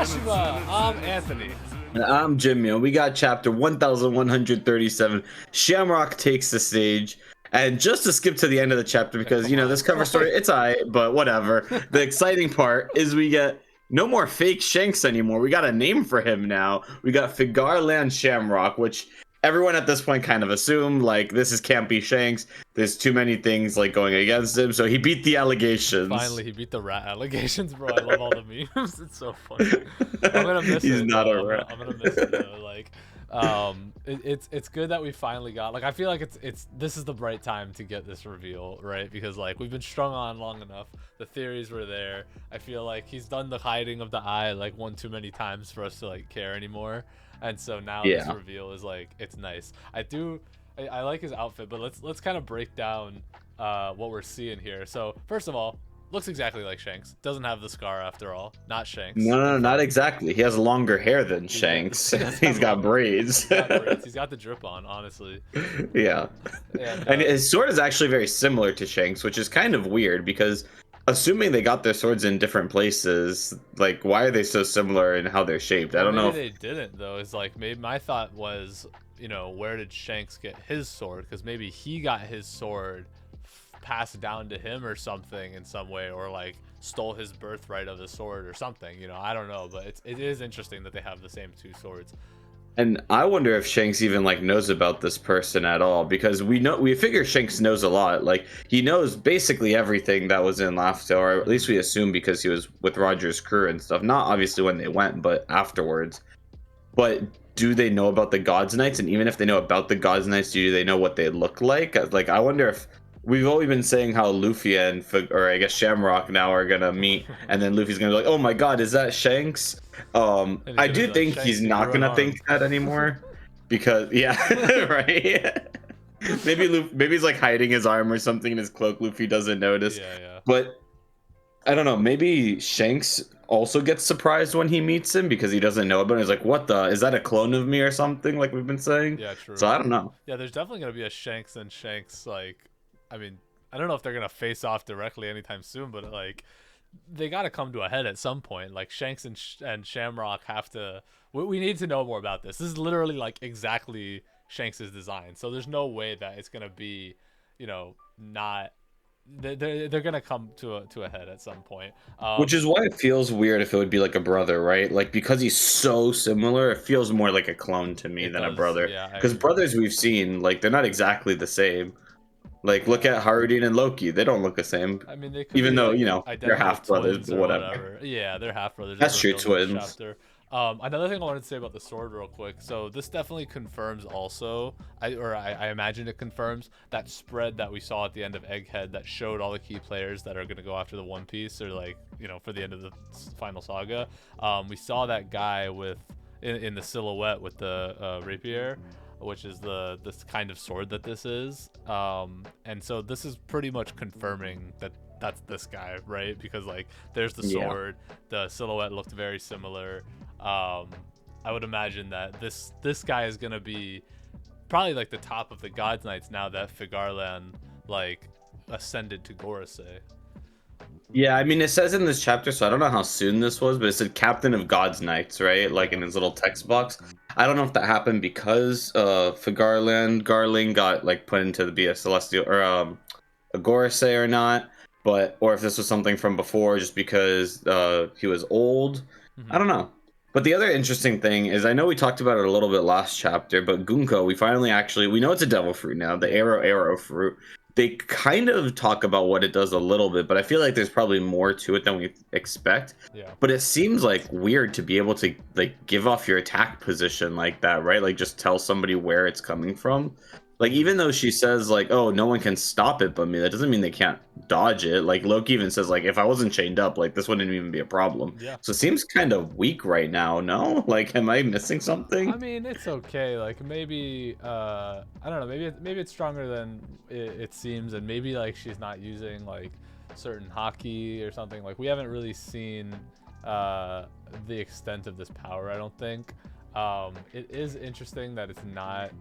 Onigashima. I'm Anthony. And I'm Jimmy, and we got chapter 1137. Shamrock takes the stage. And just to skip to the end of the chapter, because, this cover story, it's but whatever. The exciting part is we get no more fake Shanks anymore. We got a name for him now. We got Figarland Shamrock, which everyone at this point kind of assumed, like, can't be Shanks. There's too many things, like, going against him. So he beat the allegations. Finally, he beat the rat allegations, bro. I love all the memes. It's so funny. I'm gonna miss He's it. not though. a rat. I'm gonna miss it, though. Like, it's good that we finally got, like, I feel like this is the right time to get this reveal, right? Because, like, we've been strung on long enough. The theories were there. I feel like he's done the hiding of the eye, like, one too many times for us to, like, care anymore. And so now this reveal is, like, it's nice. I like his outfit, but let's kind of break down what we're seeing here. So first of all, looks exactly like Shanks. Doesn't have the scar after all. Not Shanks. No, not exactly. He has longer hair than Shanks. He's got braids. He's got the drip on, honestly. Yeah. And his sword is actually very similar to Shanks, which is kind of weird because assuming they got their swords in different places, like, why are they so similar in how they're shaped? I don't know. Maybe they didn't, though. It's like, maybe my thought was, where did Shanks get his sword? Because maybe he got his sword passed down to him or something in some way, or like stole his birthright of the sword or something. I don't know, but it is interesting that they have the same two swords. And I wonder if Shanks even like knows about this person at all, because we figure Shanks knows a lot. Like, he knows basically everything that was in Laughter, or at least we assume, because he was with Roger's crew and stuff. Not obviously when they went, but afterwards. But do they know about the Gods Knights? And even if they know about the Gods Knights, do they know what they look like? Like, I wonder if we've always been saying how Luffy and Shamrock now are gonna meet, and then Luffy's gonna be like, "Oh my God, is that Shanks?" I do think he's not gonna think that anymore, because right. maybe he's like hiding his arm or something in his cloak. Luffy doesn't notice. Yeah. But I don't know. Maybe Shanks also gets surprised when he meets him because he doesn't know about it. He's like, "What the? Is that a clone of me or something?" Like we've been saying. Yeah, true. So I don't know. Yeah, there's definitely gonna be a Shanks and Shanks, like, I mean, I don't know if they're gonna face off directly anytime soon, but like, they got to come to a head at some point. Like, Shanks and Shamrock have to. We need to know more about this. This is literally like exactly Shanks's design, so there's no way that it's gonna be, not. They're gonna come to a head at some point. Which is why it feels weird if it would be like a brother, right? Like, because he's so similar, it feels more like a clone to me than a brother. Yeah, because brothers we've seen, like, they're not exactly the same. Like, look at Hajrudin and Loki. They don't look the same. I mean, they could even though, like, they're half brothers or whatever. Yeah, they're half brothers. That's true, twins. Another thing I wanted to say about the sword real quick. So this definitely confirms also, I imagine it confirms that spread that we saw at the end of Egghead that showed all the key players that are going to go after the One Piece, or like, for the end of the final saga. We saw that guy in the silhouette with the rapier, which is this kind of sword that this is, and so this is pretty much confirming that that's this guy, right? Because, like, there's the sword, the silhouette looked very similar. I would imagine that this guy is gonna be probably like the top of the Gods Knights now that Figarland like ascended to Gorosei. Yeah, I mean, it says in this chapter, so I don't know how soon this was, but it said Captain of God's Knights, right? Like, in his little text box. I don't know if that happened because Garling got, like, put into the be a Celestial, or a Gorosei or not, or if this was something from before just because he was old. I don't know. But the other interesting thing is, I know we talked about it a little bit last chapter, but Gunko, we know it's a devil fruit now, the arrow fruit. They kind of talk about what it does a little bit, but I feel like there's probably more to it than we expect. Yeah. But it seems like weird to be able to, like, give off your attack position like that, right? Like, just tell somebody where it's coming from. Like, even though she says, like, "Oh, no one can stop it but me," that doesn't mean they can't dodge it. Like, Loki even says, like, if I wasn't chained up, like, this wouldn't even be a problem. Yeah. So it seems kind of weak right now, no? Like, am I missing something? I mean, it's okay. Like, maybe, I don't know, maybe it's stronger than it seems, and maybe, like, she's not using, like, certain hockey or something. Like, we haven't really seen the extent of this power, I don't think. It is interesting that it's not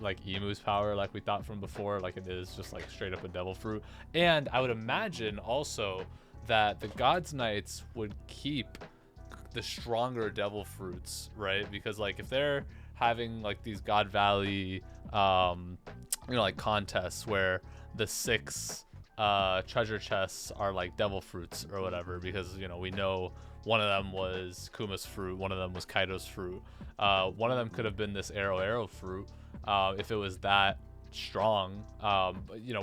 like Emu's power like we thought from before. Like, it is just like straight up a devil fruit. And I would imagine also that the Gods Knights would keep the stronger devil fruits, right? Because like if they're having like these God Valley like contests where the 6 treasure chests are like devil fruits or whatever, because we know one of them was Kuma's fruit, one of them was Kaido's fruit, one of them could have been this arrow fruit, if it was that strong. But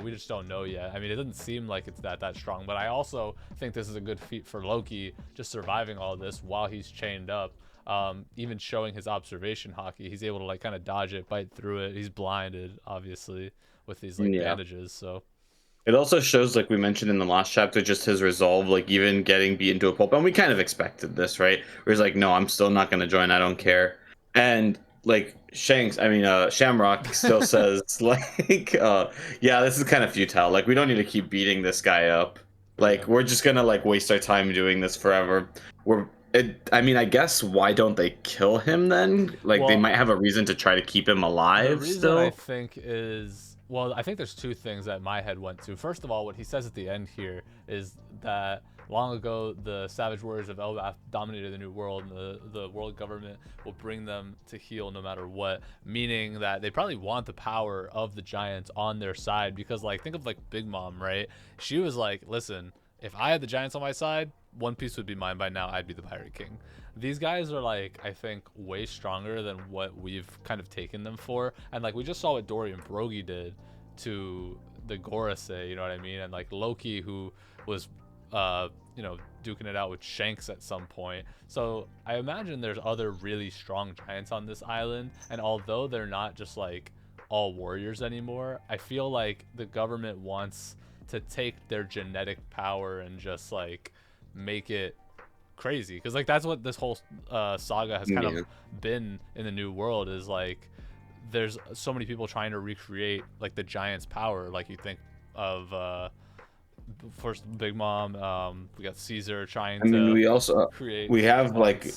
we just don't know yet. I mean, it doesn't seem like it's that strong, but I also think this is a good feat for Loki, just surviving all this while he's chained up. Even showing his observation hockey, he's able to like kind of dodge it, bite through it. He's blinded obviously with these like bandages, so it also shows, like we mentioned in the last chapter, just his resolve, like even getting beaten to a pulp. And we kind of expected this, right? Where he's like, no, I'm still not going to join. I don't care. And like Shamrock still says like, yeah, this is kind of futile. Like we don't need to keep beating this guy up. Like we're just going to like waste our time doing this forever. I guess why don't they kill him then? Like they might have a reason to try to keep him alive. The reason still. I think is, well, I think there's 2 things that my head went to. First of all, what he says at the end here is that long ago the savage warriors of Elbaf dominated the new world, and the world government will bring them to heel no matter what, meaning that they probably want the power of the giants on their side, because like think of like Big Mom, right? She was like, listen, if I had the giants on my side, One Piece would be mine by now. I'd be the Pirate King. These guys are like, I think, way stronger than what we've kind of taken them for. And like we just saw what Dory and Brogy did to the Gorosei, you know what I mean? And like Loki, who was duking it out with Shanks at some point. So I imagine there's other really strong giants on this island, and although they're not just like all warriors anymore, I feel like the government wants to take their genetic power and just like make it crazy, because like that's what this whole saga has kind of been in the new world, is like there's so many people trying to recreate like the giant's power. Like you think of first Big Mom, we got Caesar trying to we also create we have like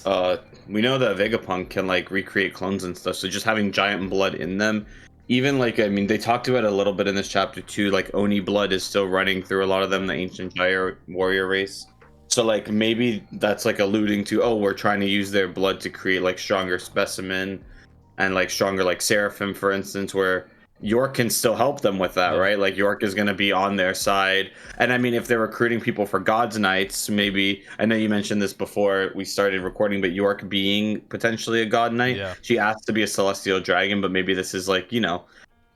we know that Vegapunk can like recreate clones and stuff, so just having giant blood in them, even like they talked about it a little bit in this chapter too, like Oni blood is still running through a lot of them, the ancient giant warrior race. So like maybe that's like alluding to, oh, we're trying to use their blood to create like stronger specimen and like stronger like Seraphim, for instance, where York can still help them with that, right? Like York is going to be on their side. And I mean, if they're recruiting people for God's Knights, maybe, I know you mentioned this before we started recording, but York being potentially a God Knight, she asked to be a celestial dragon, but maybe this is like,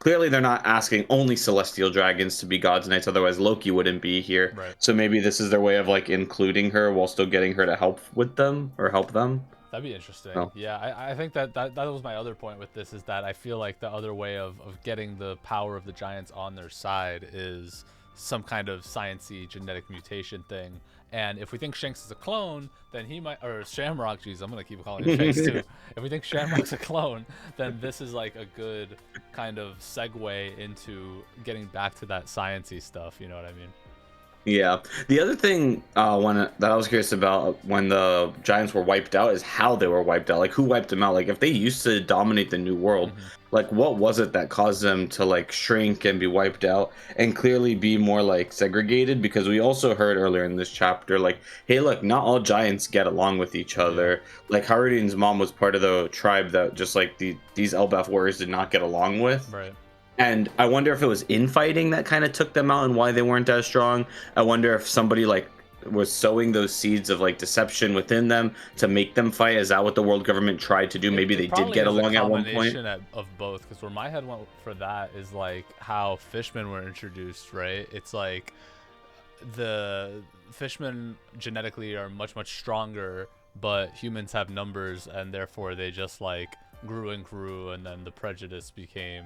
clearly they're not asking only celestial dragons to be God's Knights, otherwise Loki wouldn't be here. Right. So maybe this is their way of like including her while still getting her to help with them or help them. That'd be interesting. Oh. Yeah, I think that was my other point with this, is that I feel like the other way of getting the power of the giants on their side is some kind of sciencey genetic mutation thing. And if we think Shanks is a clone, then he might, or Shamrock, geez, I'm gonna keep calling him Shanks too. If we think Shamrock's a clone, then this is like a good kind of segue into getting back to that sciencey stuff, you know what I mean? Yeah. The other thing that I was curious about when the giants were wiped out is how they were wiped out. Like who wiped them out? Like if they used to dominate the new world, like what was it that caused them to like shrink and be wiped out and clearly be more like segregated? Because we also heard earlier in this chapter, like, hey, look, not all giants get along with each other. Like Hajrudin's mom was part of the tribe that just like these Elbaf warriors did not get along with. Right. And I wonder if it was infighting that kind of took them out and why they weren't as strong. I wonder if somebody like was sowing those seeds of like deception within them to make them fight. Is that what the world government tried to do? Maybe they did get along at one point. Of both, because where my head went for that is like how fishmen were introduced, right? It's like the fishmen genetically are much stronger, but humans have numbers, and therefore they just like grew and grew, and then the prejudice became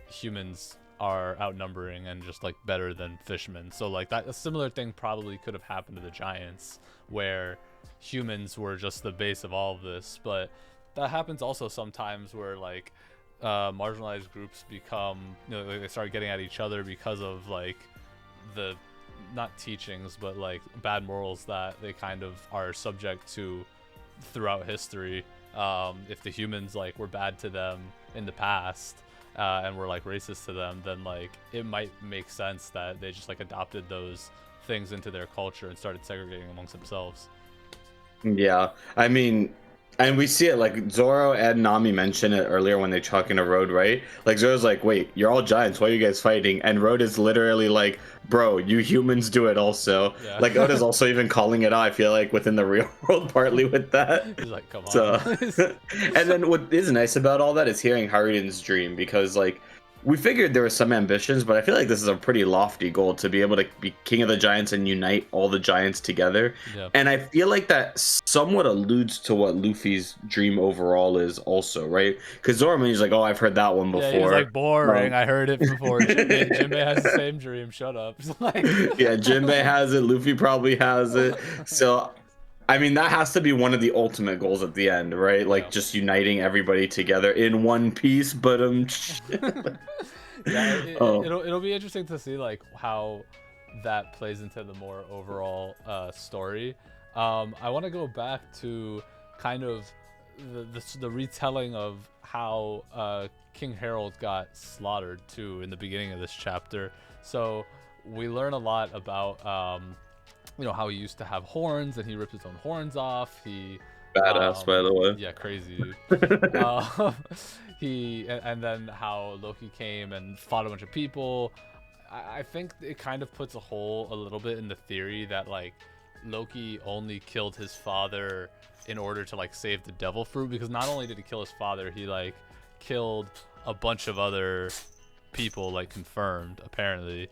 humans are outnumbering and just like better than fishmen. So like that, a similar thing probably could have happened to the giants, where humans were just the base of all of this. But that happens also sometimes where like marginalized groups become, they start getting at each other because of like the not teachings but like bad morals that they kind of are subject to throughout history. If the humans like were bad to them in the past, and were like racist to them, then like it might make sense that they just like adopted those things into their culture and started segregating amongst themselves. Yeah, I mean, and we see it like Zoro and Nami mention it earlier when they're talking to Road, right? Like Zoro's like, "Wait, you're all giants. Why are you guys fighting?" And Road is literally like, "Bro, you humans do it also." Yeah. Like Oda's also even calling it out. I feel like within the real world, partly with that. He's like, come on. So, and then what is nice about all that is hearing Haruden's dream because like we figured there were some ambitions, but I feel like this is a pretty lofty goal to be able to be king of the giants and unite all the giants together. Yeah. And I feel like that somewhat alludes to what Luffy's dream overall is also, right? Because Zoro, he's like, oh, I've heard that one Yeah, he was before. like, boring. I heard it before. Jinbei has the same dream. Shut up. It's like, Yeah, Jinbei has it. Luffy probably has it. So, I mean, that has to be one of the ultimate goals at the end, right? Like yeah. just uniting everybody together in one piece. But Yeah, oh, it'll be interesting to see like how that plays into the more overall story. I want to go back to kind of the retelling of how King Harald got slaughtered too in the beginning of this chapter. So we learn a lot about you know how he used to have horns and he ripped his own horns off. He badass, by the way. yeah, crazy dude. And then how Loki came and fought a bunch of people. I think it kind of puts a hole a little bit in the theory that like Loki only killed his father in order to like save the devil fruit, because not only did he kill his father, he like killed a bunch of other people, like confirmed apparently,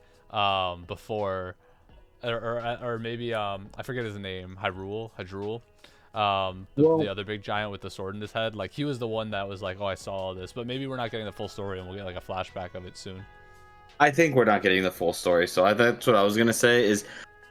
before or maybe I forget his name, Hajrul, the other big giant with the sword in his head. Like he was the one that was like, oh, I saw all this, but maybe we're not getting the full story and we'll get like a flashback of it soon. I think we're not getting the full story, so that's what I was gonna say. Is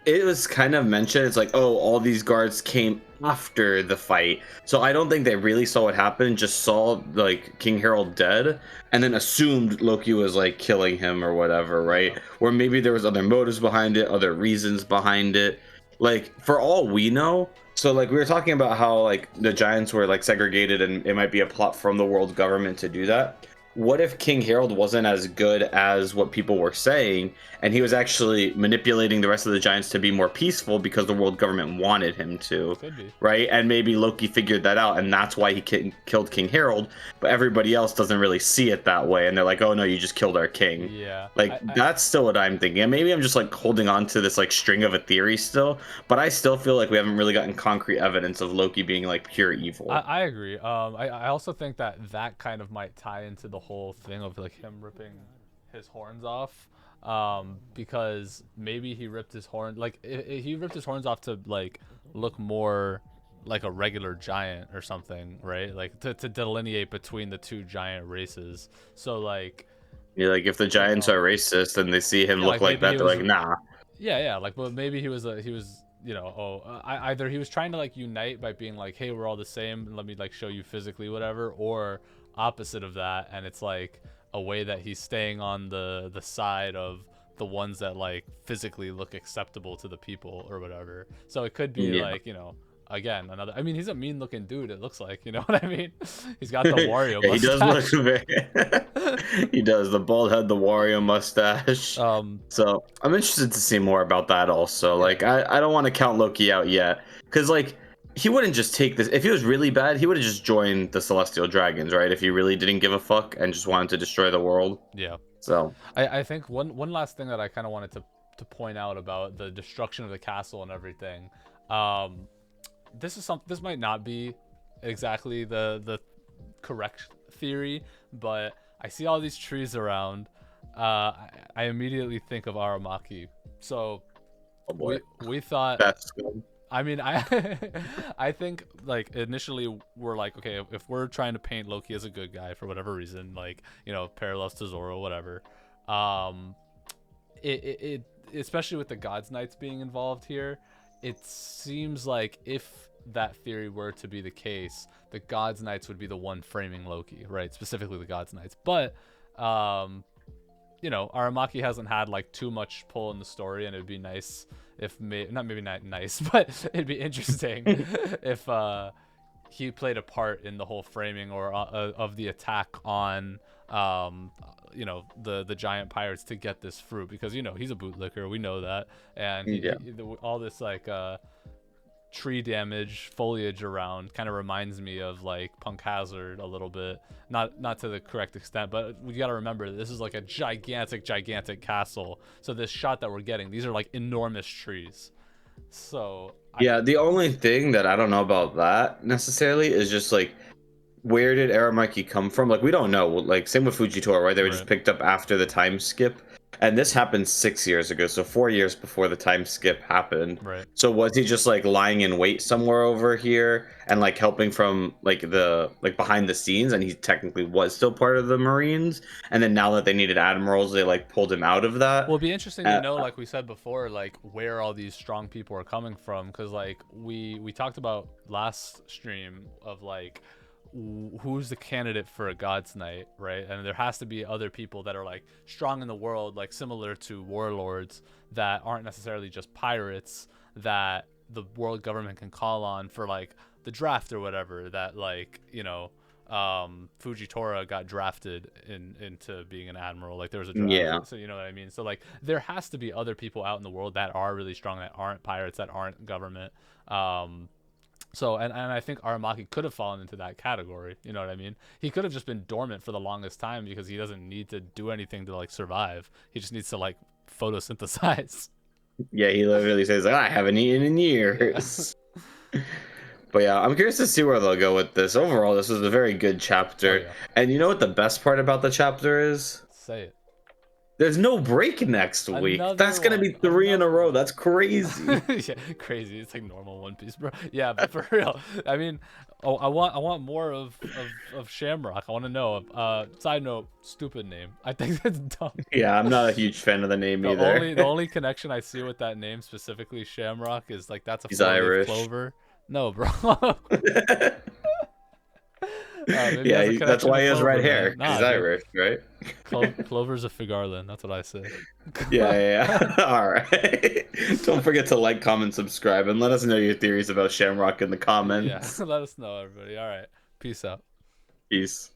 it was kind of mentioned? It's like, oh, all these guards came after the fight, so I don't think they really saw what happened. Just saw like King Harald dead, and then assumed Loki was like killing him or whatever, right? Yeah. Or maybe there was other motives behind it, other reasons behind it. Like for all we know. So like we were talking about how like the giants were like segregated, and it might be a plot from the world government to do that. What if King Harold wasn't as good as what people were saying, and he was actually manipulating the rest of the giants to be more peaceful because the world government wanted him to, Could be. right? And maybe Loki figured that out, and that's why he killed King Harold, but everybody else doesn't really see it that way, and they're like, oh no, you just killed our king. Yeah. Like, that's still what I'm thinking. And maybe I'm just like holding on to this like string of a theory still, but I still feel like we haven't really gotten concrete evidence of Loki being like pure evil. I agree. I also think that that kind of might tie into the whole thing of like him ripping his horns off, because maybe he ripped his horn like he ripped his horns off to like look more like a regular giant or something, right? Like to delineate between the two giant races. So like, Yeah, like if the you Giants know, are racist and they see him yeah, look like like maybe he that, they're was, like, nah. yeah, like, but maybe he was, you know, either he was trying to like unite by being like, hey, we're all the same, and let me like show you physically whatever, or opposite of that, and it's like a way that he's staying on the side of the ones that like physically look acceptable to the people or whatever. So it could be Yeah. like, you know, again another, I mean, he's a mean looking dude, it looks like, you know what I mean? He's got the Wario Yeah, he does look mustache. very. He does the bald head, the Wario mustache. um So I'm interested to see more about that also. yeah, Like I don't want to count Loki out yet, because like he wouldn't just take this. If he was really bad, he would have just joined the Celestial Dragons, right? If he really didn't give a fuck and just wanted to destroy the world. yeah. So I think one last thing that I kind of wanted to point out about the destruction of the castle and everything. This might not be exactly the correct theory, but I see all these trees around. I immediately think of Aramaki. So oh boy, we thought, that's good. I mean, I I think like initially we're like, okay, if we're trying to paint Loki as a good guy for whatever reason, like, you know, parallels to Zoro, whatever. Um, it especially with the Gods Knights being involved here, it seems like if that theory were to be the case, the Gods Knights would be the one framing Loki, right? Specifically the Gods Knights, but you know, Aramaki hasn't had like too much pull in the story, and it would be nice if not nice, but it'd be interesting if he played a part in the whole framing or of the attack on you know, the giant pirates to get this fruit, because, you know, he's a bootlicker, we know that, and Yeah. all this like tree damage foliage around kind of reminds me of like Punk Hazard a little bit. Not to the correct extent, but we got to remember this is like a gigantic castle. So this shot that we're getting, these are like enormous trees. So Yeah, the only thing that I don't know about that necessarily is just like, where did Aramaki come from? Like, we don't know. Like, same with Fujitora, right? They were just picked up after the time skip. And this happened 6 years ago, so 4 years before the time skip happened. Right. So was he just like lying in wait somewhere over here and like helping from like the behind the scenes, and he technically was still part of the Marines? And then now that they needed admirals, they like pulled him out of that. Well, it'd be interesting to know, like we said before, like where all these strong people are coming from, because like we talked about last stream of like who's the candidate for a God's Night, right? And there has to be other people that are like strong in the world, like similar to warlords that aren't necessarily just pirates that the world government can call on for like the draft or whatever. That like, you know, Fujitora got drafted into being an admiral. Like there was a draft. Yeah. So you know what I mean? So like there has to be other people out in the world that are really strong, that aren't pirates, that aren't government. So, and I think Aramaki could have fallen into that category. You know what I mean? He could have just been dormant for the longest time because he doesn't need to do anything to like survive. He just needs to like photosynthesize. Yeah, he literally says, like, I haven't eaten in years. Yeah. But yeah, I'm curious to see where they'll go with this. Overall, this was a very good chapter. Oh, yeah. And you know what the best part about the chapter is? Say it. There's no break next week. Another That's gonna be 3 in a row. That's crazy. Yeah, crazy. It's like normal One Piece, bro. Yeah, but for real. I mean, I want more of Shamrock. I want to know. Side note, stupid name. I think that's dumb. Yeah, I'm not a huge fan of the name either. The only connection I see with that name, specifically Shamrock, is like that's a He's Irish. clover. No, bro. Yeah, that's why he has red hair. Nah, he's Irish, right? Clover's a Figarland. That's what I say. Yeah. All right. Don't forget to like, comment, subscribe, and let us know your theories about Shamrock in the comments. Yeah, let us know, everybody. All right. Peace out. Peace.